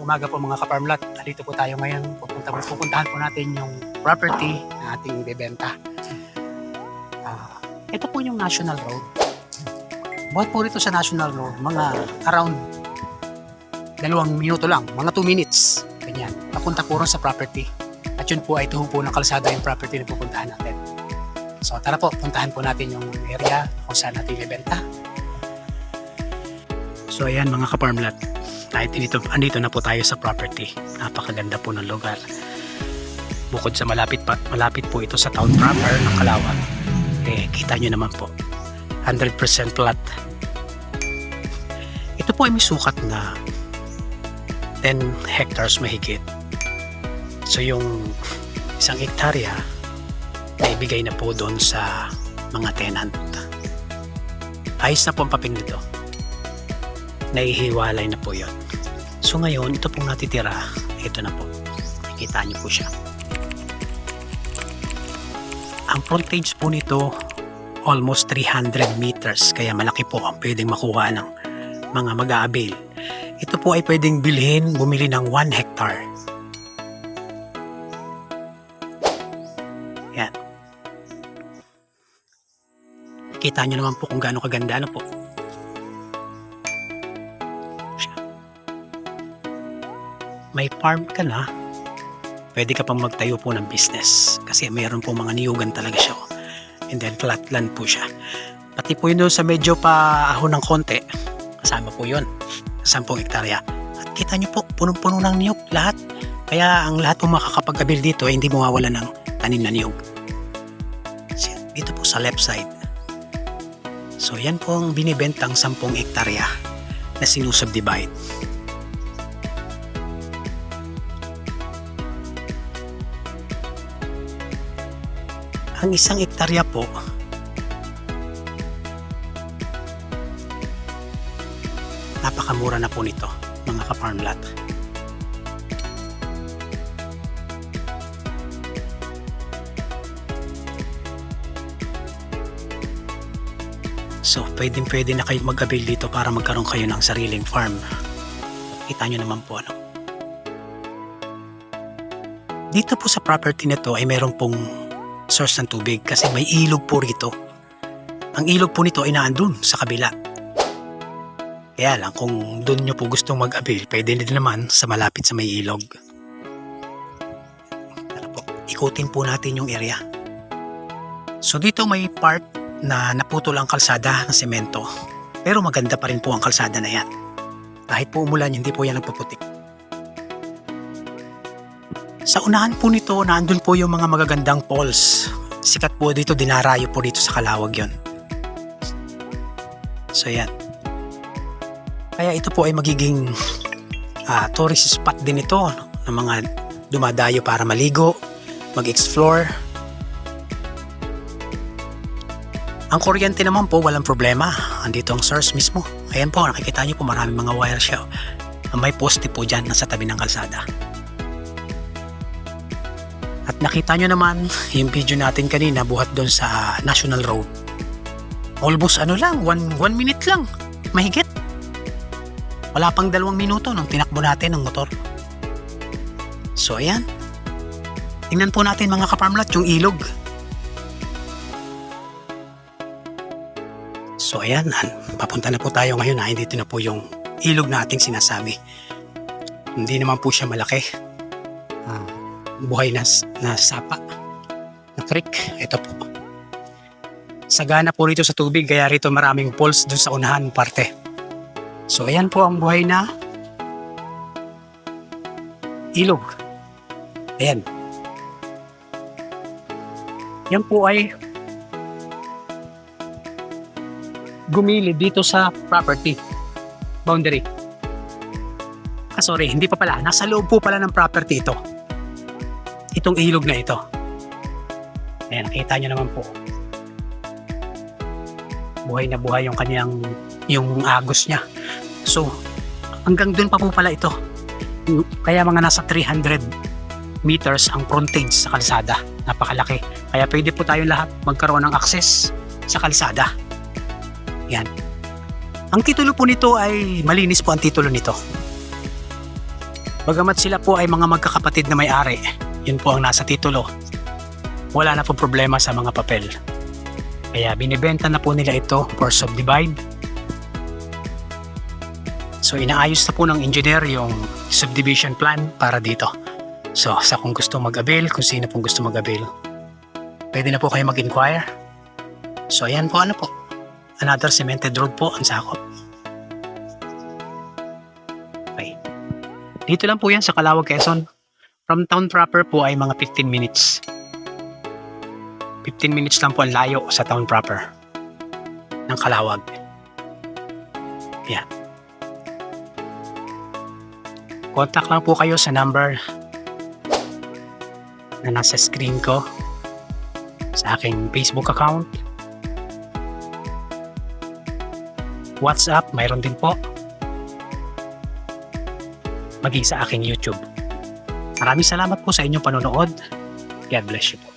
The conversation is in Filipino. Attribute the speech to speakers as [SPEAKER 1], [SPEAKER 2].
[SPEAKER 1] umaga po mga ka-farmlot. Dito po tayo ngayon. Pupuntahan po natin yung property na ating bebenta. Ito po yung National Road. Buhat po rito sa National Road, mga around 2 minuto lang, mga 2 minutes. Ganyan. Papunta po rin sa property. At yun po ay tuho po ng kalsada yung property na pupuntahan natin. So tara po, puntahan po natin yung area kung saan natin bebenta. So ayan mga ka-farmlot. Andito na po tayo sa property. Napakaganda po ng lugar. Bukod sa malapit po ito sa town proper ng Calauag. Kita nyo naman po. 100% flat. Ito po ay may sukat na 10 hectares mahigit. So yung 1 hektarya naibigay na po doon sa mga tenant. Ayos na po ang papel nito. Naihiwalay na po yun. So ngayon, ito pong natitira, ito na po. Nakikita niyo po siya. Ang frontage po nito, almost 300 meters. Kaya malaki po ang pwedeng makuha ng mga mag-aabil. Ito po ay pwedeng bumili ng 1 hectare. Yan. Kita niyo naman po kung gaano kaganda na po. May farm ka na, pwede ka pang magtayo po ng business kasi mayroon po mga niyugan talaga siya, and then flat land po siya, pati po yun doon sa medyo paahon ng konti, kasama po yun sa 10 hektarya. At kita nyo po, punong-puno ng niyog lahat, kaya ang lahat po makakapag-abil dito ay hindi mawawala ng tanim na niyog. Dito po sa left side, so yan po ang binibentang 10 hektarya na sinusubdivide. Ang 1 hektarya po napakamura na po nito mga ka-farmlot. So pwede na kayo mag-avail dito para magkaroon kayo ng sariling farm. Kita nyo naman po ano. Dito po sa property nito ay meron pong source ng tubig kasi may ilog po rito. Ang ilog po nito ay naandun sa kabila. Kaya lang kung doon nyo po gustong mag-avail, pwede din naman sa malapit sa may ilog. Tara po, ikutin po natin yung area. So dito may part na naputol ang kalsada ng semento. Pero maganda pa rin po ang kalsada na yan. Kahit po umulan, hindi po yan nagpuputik. Sa unahan po nito, naandun po yung mga magagandang falls. Sikat po dito, dinarayo po dito sa Calauag yon. So yan. Kaya ito po ay magiging tourist spot din ito ng mga dumadayo para maligo, mag-explore. Ang kuryente naman po, walang problema. Andito ang source mismo. Ayan po, nakikita nyo po maraming mga wire siya. May poste po dyan nasa tabi ng kalsada. At nakita nyo naman yung video natin kanina buhat doon sa National Road. Almost lang, 1 minute lang. Mahigit. Wala pang 2 minuto nung tinakbo natin ng motor. So ayan. Tingnan po natin mga ka-farmlot yung ilog. So ayan, papunta na po tayo ngayon. Dito na po yung ilog na ating sinasabi. Hindi naman po siya malaki. Buhay na sapa na creek. Ito po, sagana po rito sa tubig, kaya rito maraming falls dun sa unahan parte. So ayan po ang buhay na ilog. Ayan, yan po ay gumilid dito sa property boundary. Sorry, hindi pa pala, nasa loob po pala ng property ito, itong ilog na ito. Ayan, nakita nyo naman po. Buhay na buhay yung agos niya. So, hanggang dun pa po pala ito. Kaya mga nasa 300 meters ang frontage sa kalsada. Napakalaki. Kaya pwede po tayong lahat magkaroon ng access sa kalsada. Yan. Ang titulo po nito ay malinis po ang titulo nito. Bagamat sila po ay mga magkakapatid na may-ari, yun po ang nasa titulo, wala na po problema sa mga papel. Kaya binibenta na po nila ito for subdivide. So inaayos na po ng engineer yung subdivision plan para dito. So sa kung gusto mag-avail, kung sino pong gusto mag-avail, pwede na po kayo mag-inquire. So ayan po, ano po, another cemented road po ang sakop. Okay. Dito lang po yan sa Calawag, Quezon. From town proper po ay mga 15 minutes. 15 minutes lang po ang layo sa town proper ng Calawag. Yan. Contact lang po kayo sa number na nasa screen ko sa aking Facebook account. WhatsApp, mayroon din po. Maging sa aking YouTube. Maraming salamat po sa inyong panonood. God bless you po.